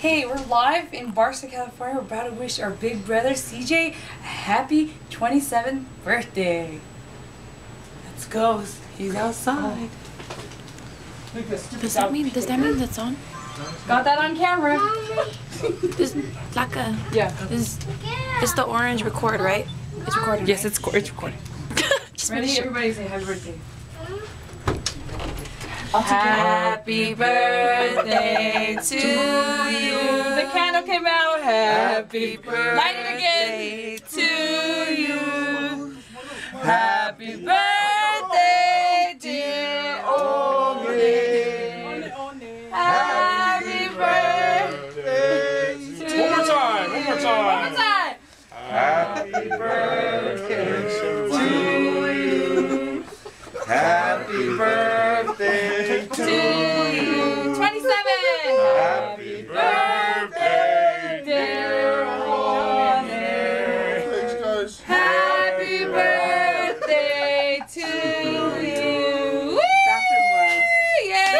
Hey, we're live in Barstow, California. We're about to wish our big brother CJ a happy 27th birthday. Let's go. He's outside. Does that mean that's on? Got that on camera. This like a it's the orange record, right? It's recording. Yes, right? it's recording. Ready? Everybody say happy birthday. Happy birthday to you. The candle came out. Happy birthday. Light it again. To you. Happy birthday, dear Omi. Happy birthday to you. One more time. One more time. Happy birthday to you. Happy birthday to you. 27. Happy birthday, dear Omi. Thanks, guys. Happy birthday to you. Woo! Yay!